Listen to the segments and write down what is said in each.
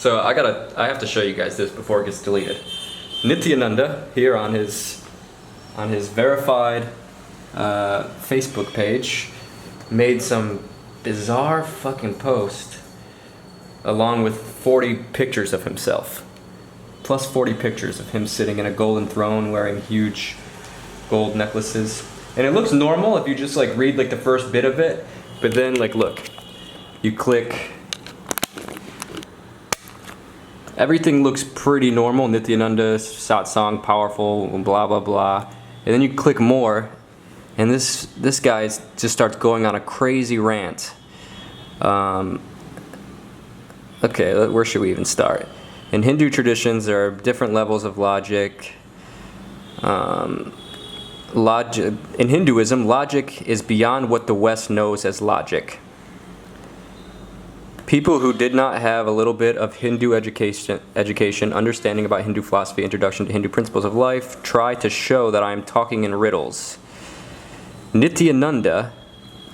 So I have to show you guys this before it gets deleted. Nithyananda here on his verified Facebook page made some bizarre fucking post along with 40 pictures of himself. Plus 40 pictures of him sitting in a golden throne wearing huge gold necklaces. And it looks normal if you just like read like the first bit of it, but then like look, you click, everything looks pretty normal. Nithyananda, satsang, powerful, blah blah blah. And then you click more, and this guy just starts going on a crazy rant. Okay, where should we even start? In Hindu traditions, there are different levels of logic. In Hinduism, logic is beyond what the West knows as logic. People who did not have a little bit of Hindu education, understanding about Hindu philosophy, introduction to Hindu principles of life, try to show that I am talking in riddles. Nithyananda,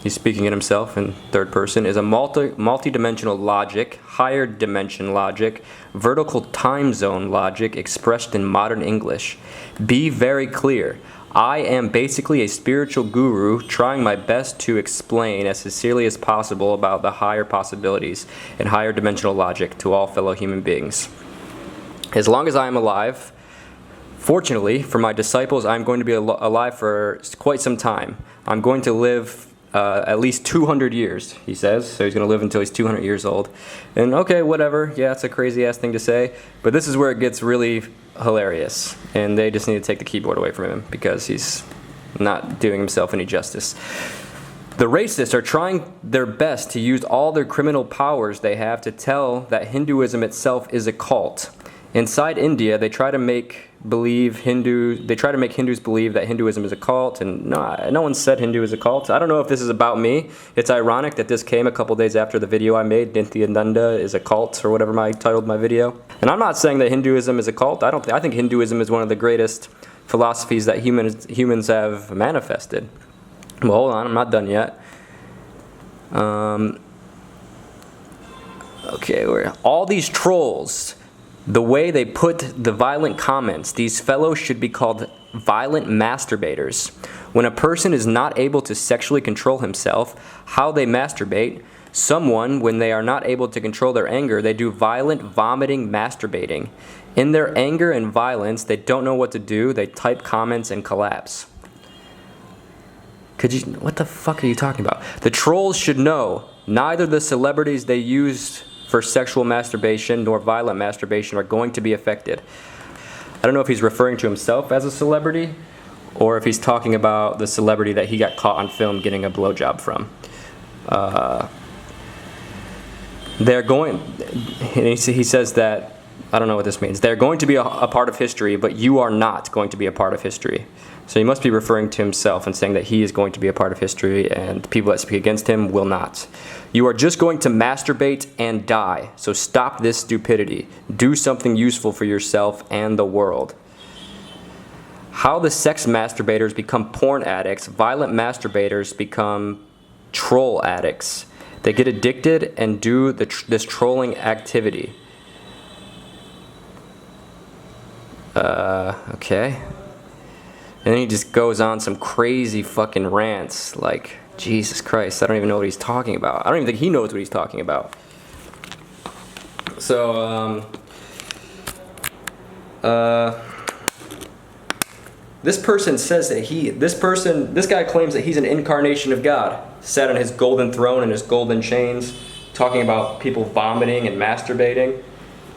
he's speaking at himself in third person, is a multi-dimensional logic, higher dimension logic, vertical time zone logic expressed in modern English. Be very clear. I am basically a spiritual guru trying my best to explain as sincerely as possible about the higher possibilities and higher dimensional logic to all fellow human beings. As long as I am alive, fortunately for my disciples, I'm going to be alive for quite some time. I'm going to live at least 200 years, he says. So he's going to live until he's 200 years old. And okay, whatever. Yeah, it's a crazy-ass thing to say. But this is where it gets really hilarious. And they just need to take the keyboard away from him because he's not doing himself any justice. The racists are trying their best to use all their criminal powers they have to tell that Hinduism itself is a cult. Inside India, they try to make Hindus believe that Hinduism is a cult, and no one said Hindu is a cult. I don't know if this is about me. It's ironic that this came a couple days after the video I made, Nithyananda is a cult, or whatever I titled my video. And I'm not saying that Hinduism is a cult. I think Hinduism is one of the greatest philosophies that humans have manifested. Well, hold on, I'm not done yet. Okay, all these trolls, the way they put the violent comments, these fellows should be called violent masturbators. When a person is not able to sexually control himself, how they masturbate, when they are not able to control their anger, they do violent vomiting, masturbating. In their anger and violence, they don't know what to do, they type comments and collapse. What the fuck are you talking about? The trolls should know, neither the celebrities they used for sexual masturbation nor violent masturbation are going to be affected. I don't know if he's referring to himself as a celebrity or if he's talking about the celebrity that he got caught on film getting a blowjob from. He says that, I don't know what this means. They're going to be a part of history, but you are not going to be a part of history. So he must be referring to himself and saying that he is going to be a part of history and people that speak against him will not. You are just going to masturbate and die. So stop this stupidity. Do something useful for yourself and the world. How the sex masturbators become porn addicts, violent masturbators become troll addicts. They get addicted and do this trolling activity. Okay. And then he just goes on some crazy fucking rants, like, Jesus Christ, I don't even know what he's talking about. I don't even think he knows what he's talking about. So, this person says that this guy claims that he's an incarnation of God, sat on his golden throne and his golden chains, talking about people vomiting and masturbating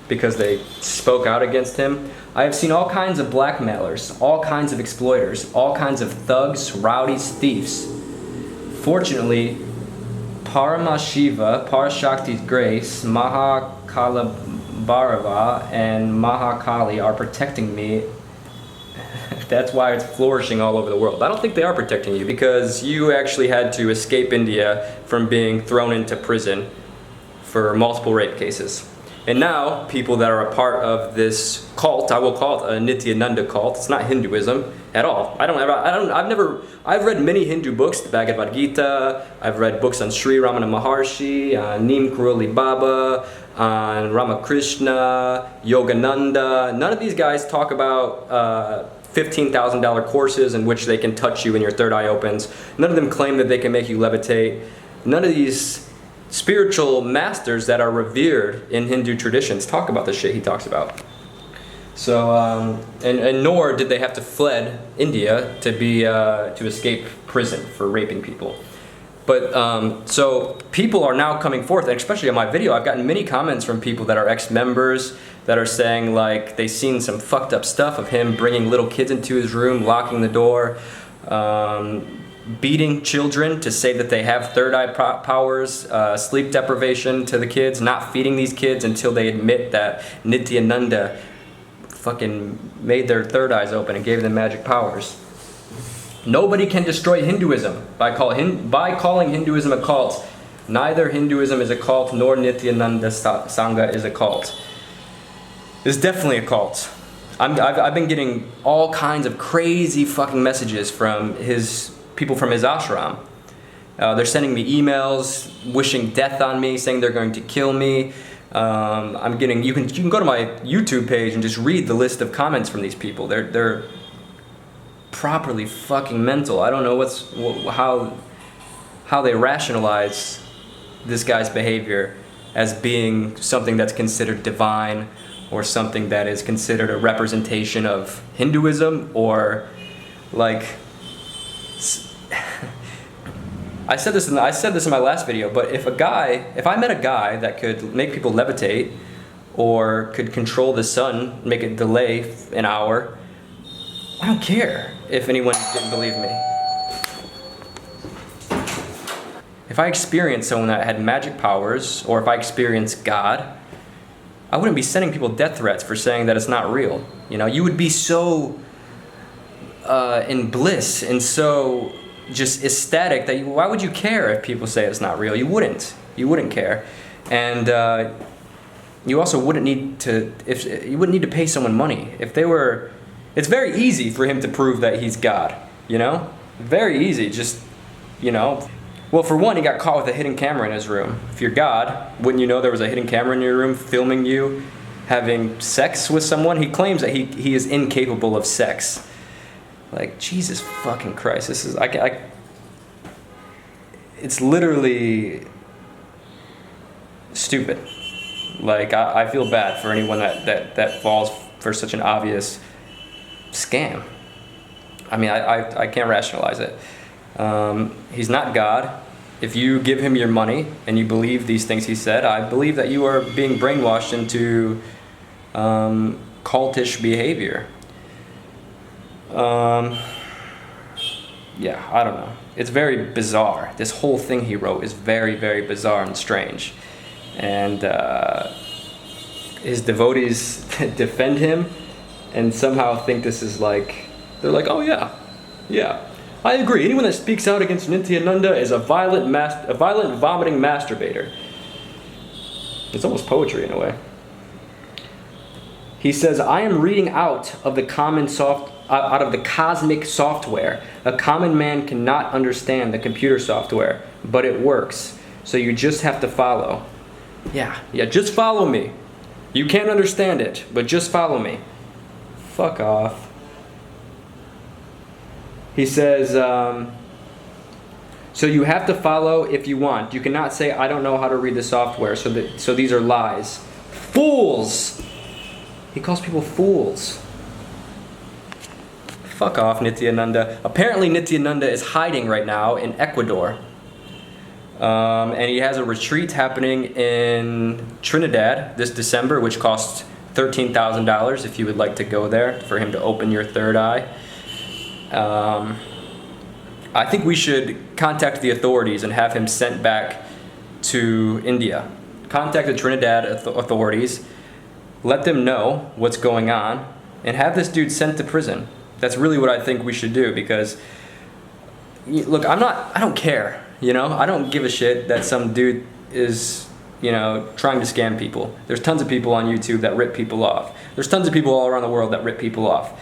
because they spoke out against him. I have seen all kinds of blackmailers, all kinds of exploiters, all kinds of thugs, rowdies, thieves. Fortunately, Paramashiva, Parashakti's grace, Mahakalabharava, and Mahakali are protecting me. That's why it's flourishing all over the world. I don't think they are protecting you because you actually had to escape India from being thrown into prison for multiple rape cases. And now, people that are a part of this cult, I will call it a Nithyananda cult. It's not Hinduism at all. I've read many Hindu books, the Bhagavad Gita. I've read books on Sri Ramana Maharshi, Neem Karoli Baba, on Ramakrishna, Yogananda. None of these guys talk about $15,000 courses in which they can touch you and your third eye opens. None of them claim that they can make you levitate. None of these spiritual masters that are revered in Hindu traditions talk about the shit he talks about. So, and nor did they have to fled India to escape prison for raping people. But so people are now coming forth, and especially on my video, I've gotten many comments from people that are ex-members that are saying like they've seen some fucked up stuff of him bringing little kids into his room, locking the door, beating children to say that they have third eye powers, sleep deprivation to the kids, not feeding these kids until they admit that Nithyananda fucking made their third eyes open and gave them magic powers. Nobody can destroy Hinduism by calling Hinduism a cult. Neither Hinduism is a cult nor Nithyananda Sangha is a cult. It's definitely a cult. I've been getting all kinds of crazy fucking messages from people from his ashram. They're sending me emails, wishing death on me, saying they're going to kill me. You can go to my YouTube page and just read the list of comments from these people. They're properly fucking mental. I don't know how they rationalize this guy's behavior as being something that's considered divine or something that is considered a representation of Hinduism, or like I said this in my last video, but if I met a guy that could make people levitate or could control the sun, make it delay an hour, I don't care if anyone didn't believe me. If I experienced someone that had magic powers, or if I experienced God, I wouldn't be sending people death threats for saying that it's not real. You know, you would be so in bliss and so just ecstatic that why would you care if people say it's not real? You wouldn't care. And you also wouldn't need to pay someone money. It's very easy for him to prove that he's God, you know? Very easy, just, you know. Well, for one, he got caught with a hidden camera in his room. If you're God, wouldn't you know there was a hidden camera in your room filming you having sex with someone? He claims that he is incapable of sex. Like, Jesus fucking Christ, this is, it's literally stupid. Like, I feel bad for anyone that falls for such an obvious scam. I mean, I can't rationalize it. He's not God. If you give him your money and you believe these things he said, I believe that you are being brainwashed into cultish behavior. Yeah, I don't know. It's very bizarre. This whole thing he wrote is very, very bizarre and strange. And his devotees defend him and somehow think this is like, they're like, oh yeah, I agree. Anyone that speaks out against Nithyananda is a violent vomiting masturbator. It's almost poetry in a way. He says, I am reading out of the cosmic software. A common man cannot understand the computer software, but it works. So you just have to follow. Yeah, just follow me. You can't understand it, but just follow me. Fuck off. He says, so you have to follow if you want. You cannot say, I don't know how to read the software, so these are lies. Fools! He calls people fools. Fuck off, Nithyananda. Apparently Nithyananda is hiding right now in Ecuador. And he has a retreat happening in Trinidad this December, which costs $13,000 if you would like to go there for him to open your third eye. I think we should contact the authorities and have him sent back to India. Contact the Trinidad authorities, let them know what's going on, and have this dude sent to prison. That's really what I think we should do, because, look, I don't care, you know? I don't give a shit that some dude is, you know, trying to scam people. There's tons of people on YouTube that rip people off. There's tons of people all around the world that rip people off.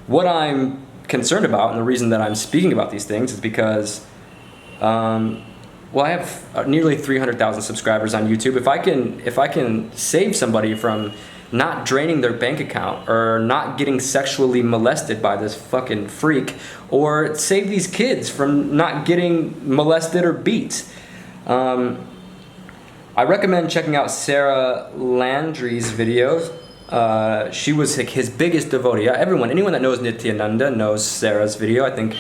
What I'm concerned about, and the reason that I'm speaking about these things, is because well, I have nearly 300,000 subscribers on YouTube. If I can save somebody from not draining their bank account or not getting sexually molested by this fucking freak, or save these kids from not getting molested or beat, I recommend checking out Sarah Landry's videos. She was his biggest devotee. Anyone that knows Nithyananda knows Sarah's video. I think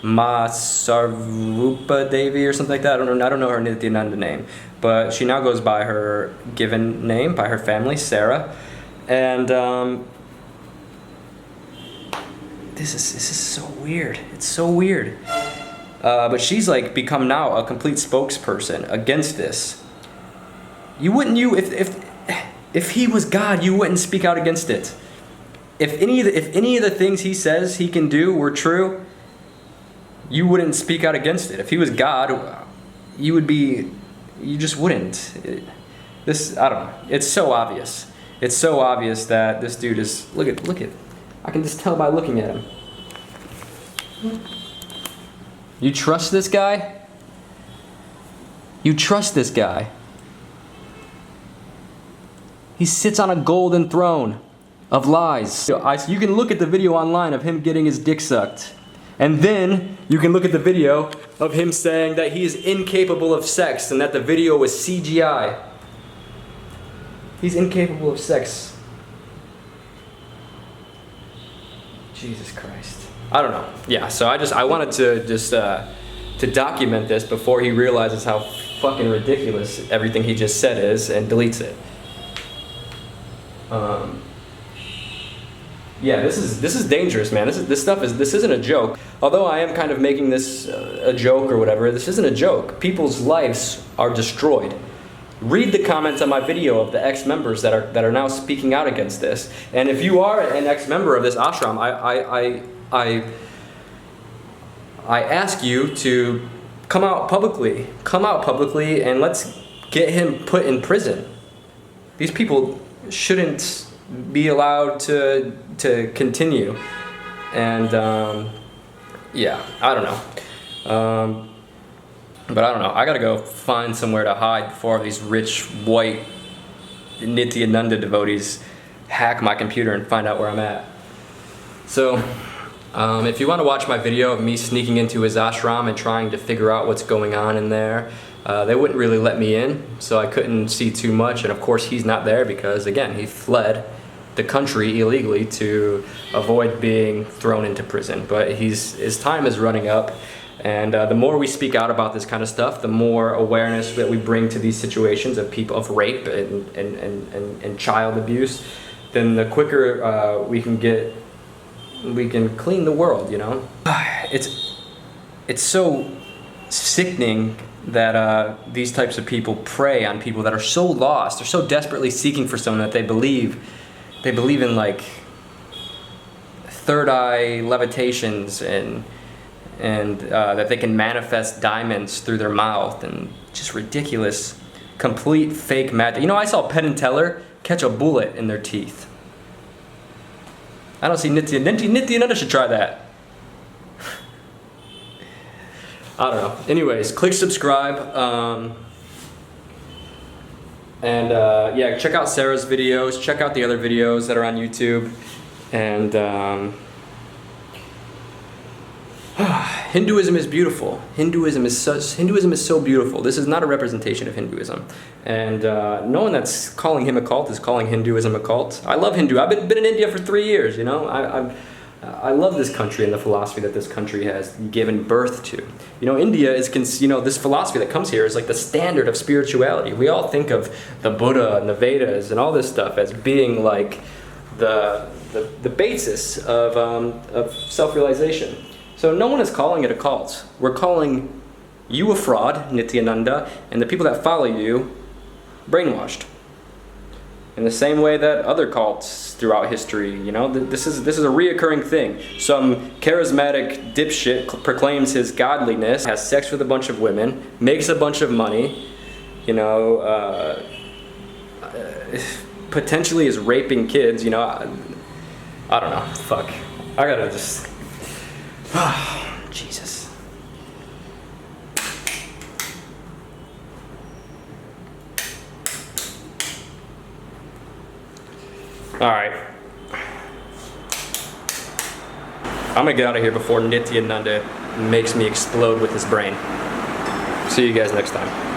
Sarvarupa Devi or something like that. I don't know her Nithyananda name, but she now goes by her given name by her family, Sarah. And this is so weird. It's so weird. But she's like become now a complete spokesperson against this. If he was God, you wouldn't speak out against it. If any of the things he says he can do were true, you wouldn't speak out against it. If he was God, you just wouldn't. I don't know. It's so obvious. It's so obvious that this dude is, look at, I can just tell by looking at him. You trust this guy? You trust this guy? He sits on a golden throne of lies. You can look at the video online of him getting his dick sucked. And then you can look at the video of him saying that he is incapable of sex and that the video was CGI. He's incapable of sex. Jesus Christ. I don't know. Yeah, so I wanted to document this before he realizes how fucking ridiculous everything he just said is and deletes it. Yeah, this is dangerous, man. This isn't a joke. Although I am kind of making this a joke or whatever, this isn't a joke. People's lives are destroyed. Read the comments on my video of the ex-members that are now speaking out against this. And if you are an ex-member of this ashram, I ask you to come out publicly, and let's get him put in prison. These people shouldn't be allowed to continue. And yeah, I don't know. But I don't know. I gotta go find somewhere to hide before these rich white Nithyananda devotees hack my computer and find out where I'm at. So if you want to watch my video of me sneaking into his ashram and trying to figure out what's going on in there, they wouldn't really let me in, so I couldn't see too much. And of course he's not there because, again, he fled the country illegally to avoid being thrown into prison. But his time is running up, and the more we speak out about this kind of stuff, the more awareness that we bring to these situations of people, of rape and child abuse, then the quicker we can clean the world, you know? It's so sickening that these types of people prey on people that are so lost. They're so desperately seeking for someone that they believe in, like, third eye levitations and that they can manifest diamonds through their mouth, and just ridiculous, complete fake magic. You know, I saw Penn and Teller catch a bullet in their teeth. I don't see Nithyananda should try that. I don't know. Anyways, click subscribe. Yeah, check out Sarah's videos. Check out the other videos that are on YouTube. And Hinduism is beautiful. Hinduism is so beautiful. This is not a representation of Hinduism. And no one that's calling him a cult is calling Hinduism a cult. I love Hindu. I've been in India for 3 years, you know. I love this country and the philosophy that this country has given birth to. You know, India is, you know, this philosophy that comes here is like the standard of spirituality. We all think of the Buddha and the Vedas and all this stuff as being like the basis of self-realization. So no one is calling it a cult. We're calling you a fraud, Nithyananda, and the people that follow you brainwashed. In the same way that other cults throughout history, you know, this is a reoccurring thing. Some charismatic dipshit proclaims his godliness, has sex with a bunch of women, makes a bunch of money, you know, potentially is raping kids, you know. I don't know. Fuck. I gotta just... Jesus. Alright. I'm gonna get out of here before Nithyananda makes me explode with his brain. See you guys next time.